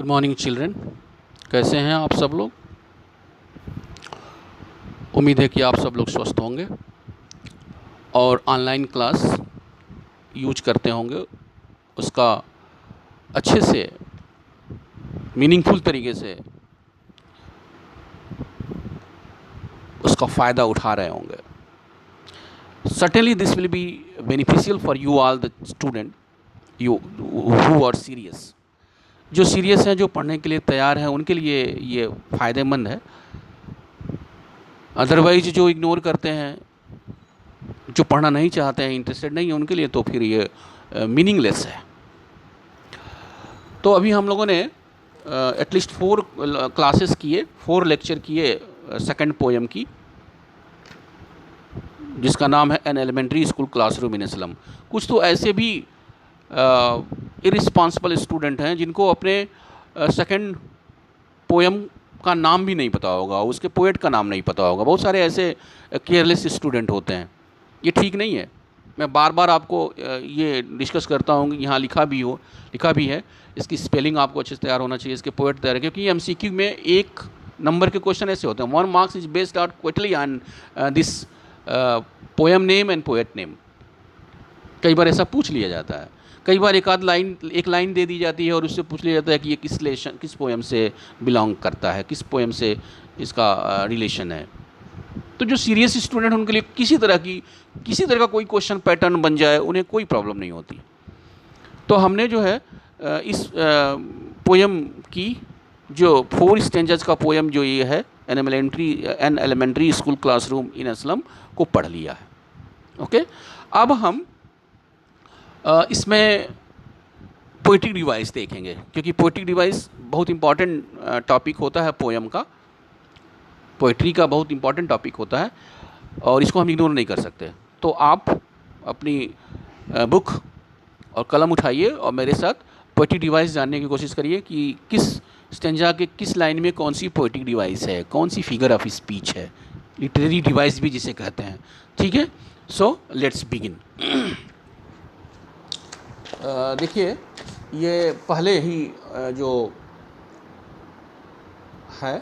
Good morning children. कैसे हैं आप सब लोग? उम्मीद है कि आप सब लोग स्वस्थ होंगे और ऑनलाइन क्लास यूज करते होंगे, उसका अच्छे से मीनिंगफुल तरीके से उसका फ़ायदा उठा रहे होंगे। Certainly this will be beneficial for you all the student you who are serious. जो सीरियस हैं, जो पढ़ने के लिए तैयार हैं, उनके लिए ये फ़ायदेमंद है। अदरवाइज जो इग्नोर करते हैं, जो पढ़ना नहीं चाहते हैं, इंटरेस्टेड नहीं है, उनके लिए तो फिर ये मीनिंगलेस है। तो अभी हम लोगों ने एटलीस्ट 4 क्लासेस किए, 4 लेक्चर किए सेकंड पोएम की, जिसका नाम है an elementary school classroom in a slum. कुछ तो ऐसे भी इरिस्पॉन्सिबल स्टूडेंट हैं जिनको अपने सेकंड पोएम का नाम भी नहीं पता होगा, उसके पोएट का नाम नहीं पता होगा। बहुत सारे ऐसे केयरलेस स्टूडेंट होते हैं। ये ठीक नहीं है। मैं बार बार आपको ये डिस्कस करता हूँ, यहाँ लिखा भी है। इसकी स्पेलिंग आपको अच्छे से तैयार होना चाहिए, इसके पोएट तैयार है, क्योंकि एमसीक्यू में 1 नंबर के क्वेश्चन ऐसे होते हैं। 1 marks is based out quickly on this poem name and poet name. कई बार ऐसा पूछ लिया जाता है। कई बार एक लाइन दे दी जाती है और उससे पूछ लिया जाता है कि ये किस पोएम से बिलोंग करता है, किस पोएम से इसका रिलेशन है। तो जो सीरियस स्टूडेंट, उनके लिए किसी तरह का कोई क्वेश्चन पैटर्न बन जाए, उन्हें कोई प्रॉब्लम नहीं होती। तो हमने जो है इस पोएम की जो 4 स्टेंजर्स का पोएम जो ये है, an elementary school classroom in a slum, को पढ़ लिया है। ओके, अब हम इसमें पोएटिक डिवाइस देखेंगे, क्योंकि पोएटिक डिवाइस बहुत इंपॉर्टेंट टॉपिक होता है पोएम का, पोएट्री का बहुत इंपॉर्टेंट टॉपिक होता है, और इसको हम इग्नोर नहीं कर सकते। तो आप अपनी बुक और कलम उठाइए और मेरे साथ पोएटिक डिवाइस जानने की कोशिश करिए कि किस स्टेंजा के किस लाइन में कौन सी पोएटिक डिवाइस है, कौन सी फिगर ऑफ स्पीच है, लिटरेरी डिवाइस भी जिसे कहते हैं। ठीक है, सो लेट्स बिगिन। देखिए, ये पहले ही जो है,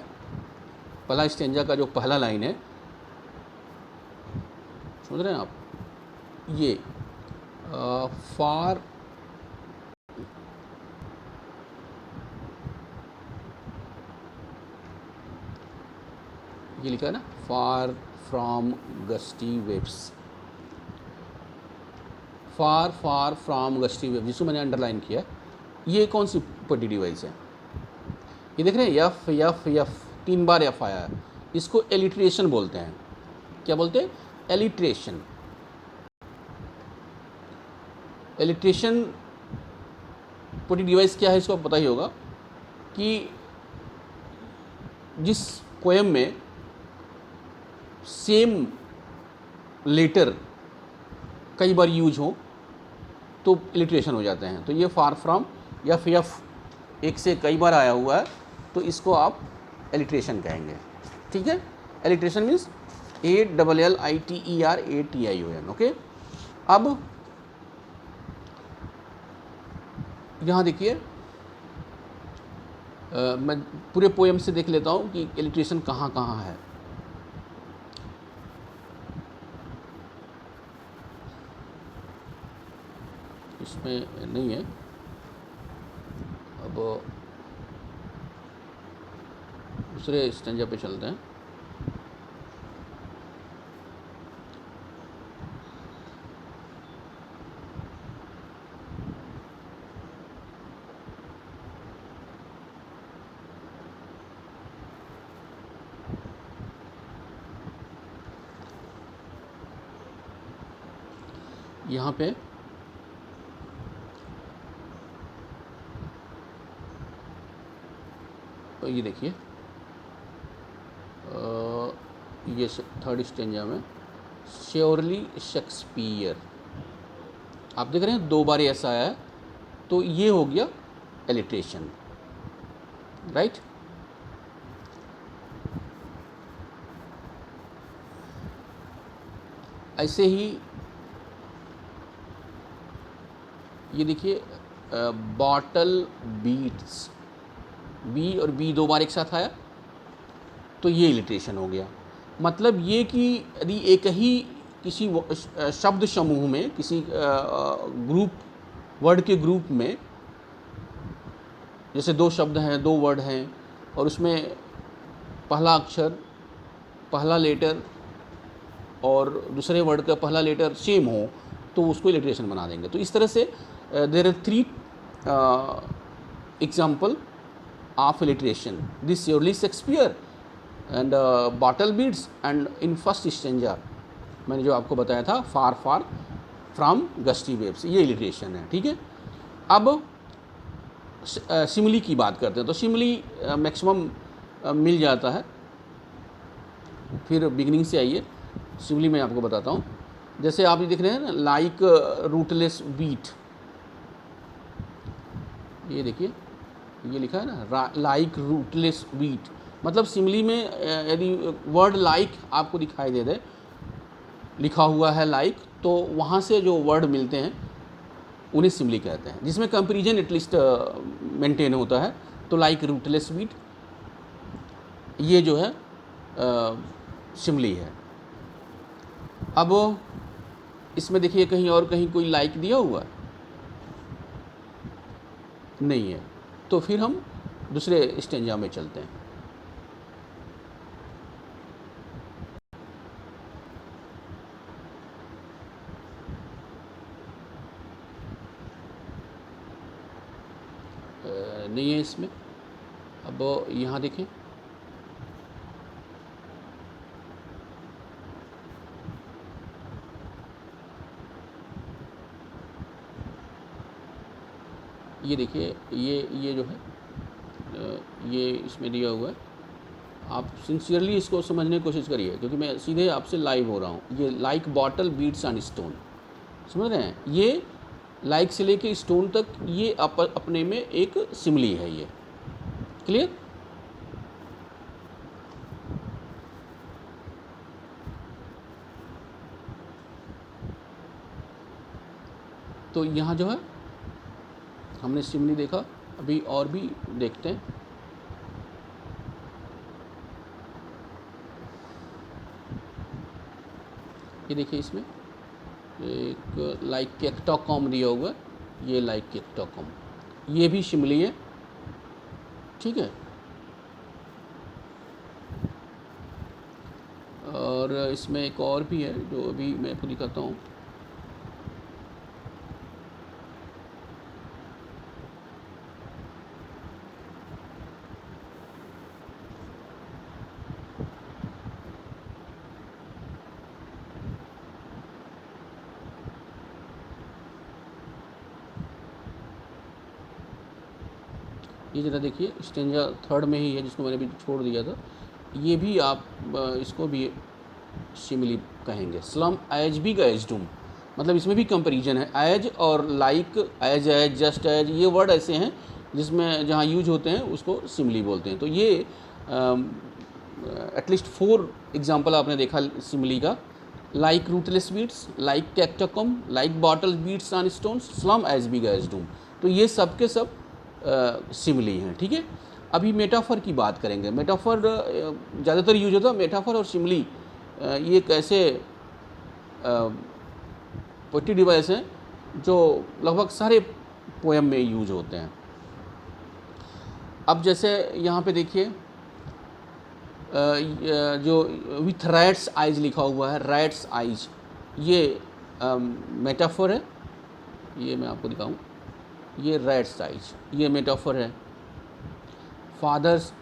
पहला स्टेंजा का जो पहला लाइन है, समझ रहे हैं आप? ये फार ये लिखा है ना, फार from gusty waves, far from gusty wave, जिसको मैंने अंडरलाइन किया। ये कौन सी पोएटिक डिवाइस है? ये देख रहे हैं, यफ यफ यफ, 3 बार यफ आया है। इसको एलिट्रेशन बोलते हैं। क्या बोलते हैं? एलिट्रेशन। एलिट्रेशन पोएटिक डिवाइस क्या है, इसको पता ही होगा कि जिस पोएम में सेम लेटर कई बार यूज हो तो एलिट्रेशन हो जाते हैं। तो ये फार फ्रॉम यफ यफ एक से कई बार आया हुआ है, तो इसको आप एलिट्रेशन कहेंगे। ठीक है, एलिट्रेशन मीन्स ALLITERATION। ओके, अब यहाँ देखिए, मैं पूरे पोएम से देख लेता हूँ कि एलिट्रेशन कहाँ कहाँ है। इसमें नहीं है। अब दूसरे स्टेंजा पे चलते हैं। यहाँ पे तो ये देखिए, ये 3rd स्टेंजा में श्योरली शेक्सपियर, आप देख रहे हैं 2 बार ऐसा आया है, तो ये हो गया एलिट्रेशन, राइट। ऐसे ही ये देखिए, बॉटल बीट्स, बी और बी 2 बार एक साथ आया, तो ये इलिट्रेशन हो गया। मतलब ये कि यदि एक ही किसी शब्द समूह में, किसी ग्रुप, वर्ड के ग्रुप में, जैसे 2 शब्द हैं, 2 वर्ड हैं, और उसमें पहला अक्षर, पहला लेटर और दूसरे वर्ड का पहला लेटर सेम हो, तो उसको इलिट्रेशन बना देंगे। तो इस तरह से there are 3 example of alliteration, this surely Shakespeare and bottle bits and in first stanza, मैंने जो आपको बताया था, far far from gusty waves, ये इलिट्रेशन है। ठीक है, अब सिमिली की बात करते हैं। तो सिमिली मैक्सिमम मिल जाता है। फिर बिगनिंग से आइए, सिमिली मैं आपको बताता हूँ। जैसे आप ये देख रहे हैं ना, लाइक रूटलेस बीट, ये देखिए, ये लिखा है ना, लाइक रूटलेस बीट। मतलब सिमिली में यदि वर्ड लाइक आपको दिखाई दे दे, लिखा हुआ है लाइक, तो वहाँ से जो वर्ड मिलते हैं उन्हें सिमिली कहते हैं, जिसमें कंपैरिजन एटलीस्ट मेंटेन होता है। तो लाइक रूटलेस बीट, ये जो है सिमिली है। अब इसमें देखिए, कहीं और कहीं कोई लाइक दिया हुआ नहीं है, तो फिर हम दूसरे स्टेंजा में चलते हैं। नहीं है इसमें। अब यहाँ देखें, ये देखिए, ये जो है ये इसमें दिया हुआ है। आप सिंसियरली इसको समझने की कोशिश करिए, क्योंकि मैं सीधे आपसे लाइव हो रहा हूँ। ये like bottle beats on stone, समझ रहे हैं? ये लाइक से लेके स्टोन तक, ये अपने में एक सिमिली है। ये क्लियर? तो यहाँ जो है हमने सिमिली देखा, अभी और भी देखते हैं। ये देखिए, इसमें एक लाइक केक्टोकॉम दिया हुआ है, ये लाइक केक्टोकॉम, ये भी सिमिली है। ठीक है, और इसमें एक और भी है जो अभी मैं आपको दिखाता हूँ। ये ज़रा देखिए, स्टेंजा 3 में ही है, जिसको मैंने अभी छोड़ दिया था। ये भी आप इसको भी सिमिली कहेंगे। स्लम एज भी का एज डूम, मतलब इसमें भी कंपैरिजन है। एज और लाइक, एज, जस्ट एज, ये वर्ड ऐसे हैं जिसमें जहाँ यूज होते हैं उसको सिमिली बोलते हैं। तो ये एटलीस्ट 4 एग्जाम्पल आपने देखा सिमिली का। Like rootless weeds, like catacombs, like bottle beats on stones, slum as भी का एज डूम। तो ये सब के सब सिमिली हैं। ठीक है, अभी मेटाफर की बात करेंगे। मेटाफर ज़्यादातर यूज होता है। मेटाफर और सिमिली ये एक ऐसे पोएट्री डिवाइस हैं जो लगभग सारे पोएम में यूज होते हैं। अब जैसे यहाँ पे देखिए, जो विथ रैट्स आइज लिखा हुआ है, रैट्स आइज, ये मेटाफर है। ये मैं आपको दिखाऊं, ये रैट्स आइज, ये मेटाफर है। फादर्स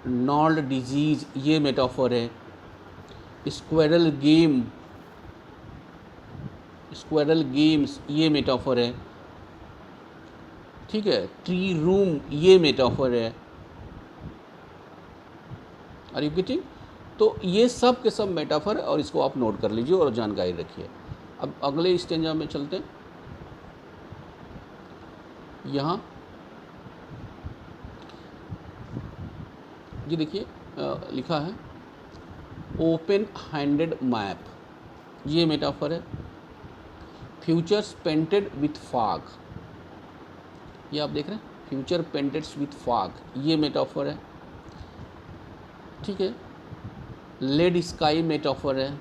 नॉल्ड डिजीज, ये मेटाफर है। स्क्वेरल गेम, स्क्वेरल गेम्स, ये मेटाफर है। ठीक है, ट्री रूम, ये मेटाफर है। Are you getting? तो ये सब के सब मेटाफर है, और इसको आप नोट कर लीजिए और जानकारी रखिए। अब अगले स्टेंजा में चलते हैं। यहाँ ये देखिए लिखा है ओपन हैंडेड मैप, ये मेटाफर है। फ्यूचर्स पेंटेड विथ फॉग, ये आप देख रहे हैं, फ्यूचर पेंटेड्स विथ फॉग, ये मेटाफर है, ठीक है। लेड स्काई मेटाफर है,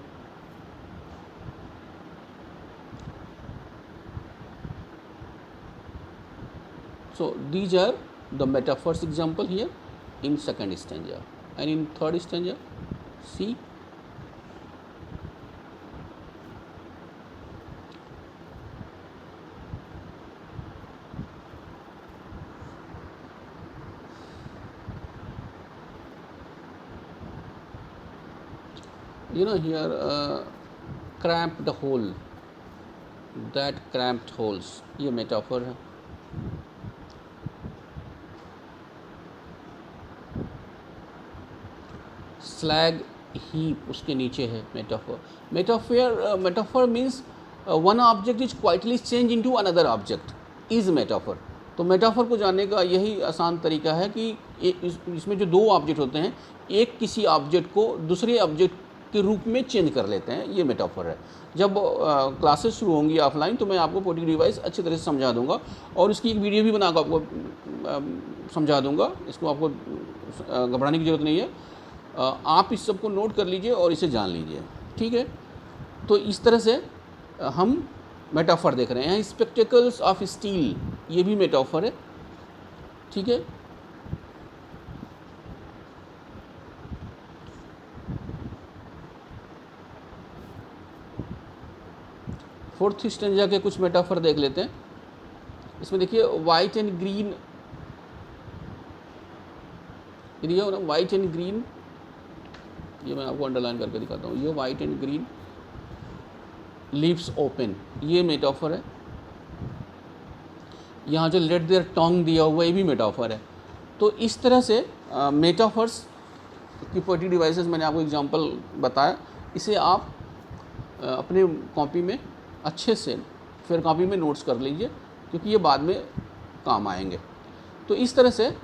so these are the metaphors example here in second stanza. And in third stanza, see, here cramped hole, that cramped holes, ये मेटाफर है। स्लैग हीप उसके नीचे है metaphor. Metaphor means one object is quietly change into another object is metaphor. तो metaphor को जानने का यही आसान तरीका है कि इसमें जो दो ऑब्जेक्ट होते हैं, एक किसी ऑब्जेक्ट को दूसरे ऑब्जेक्ट के रूप में चेंज कर लेते हैं, ये मेटाफर है। जब क्लासेस शुरू होंगी ऑफलाइन तो मैं आपको पोएटिक डिवाइस अच्छी तरह से समझा दूंगा और इसकी एक वीडियो भी बनाकर आपको समझा दूंगा, इसको आपको घबराने की ज़रूरत नहीं है। आप इस सब को नोट कर लीजिए और इसे जान लीजिए, ठीक है। तो इस तरह से हम मेटाफर देख रहे हैं। स्पेक्टेकल्स ऑफ स्टील, ये भी मेटाफर है, ठीक है। फोर्थ स्टेंजा के कुछ मेटाफर देख लेते हैं। इसमें देखिए वाइट एंड ग्रीन, ये ना वाइट एंड ग्रीन, ये मैं आपको अंडरलाइन करके दिखाता हूँ। ये white and green lips open, ये मेटाफर है। यहाँ जो लेट देयर टोंग दिया हुआ ये भी मेटाफर है। तो इस तरह से मेटाफर्स की पोएटिक डिवाइसेस मैंने आपको एग्जांपल बताया, इसे आप अपने कॉपी में अच्छे से फिर कॉपी में नोट्स कर लीजिए क्योंकि ये बाद में काम आएंगे। तो इस तरह से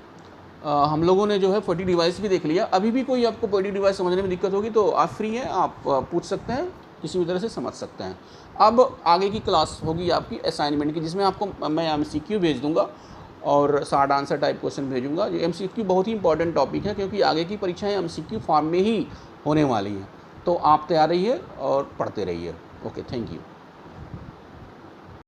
हम लोगों ने जो है पोएटिक डिवाइस भी देख लिया। अभी भी कोई आपको पोएटिक डिवाइस समझने में दिक्कत होगी तो आप फ्री हैं, आप पूछ सकते हैं, किसी भी तरह से समझ सकते हैं। अब आगे की क्लास होगी आपकी असाइनमेंट की, जिसमें आपको मैं MCQ भेज दूंगा और शॉर्ट आंसर टाइप क्वेश्चन भेजूंगा। ये MCQ बहुत ही इंपॉर्टेंट टॉपिक है क्योंकि आगे की परीक्षाएँ MCQ फॉर्म में ही होने वाली हैं। तो आप तैयार रहिए और पढ़ते रहिए। Okay, thank you.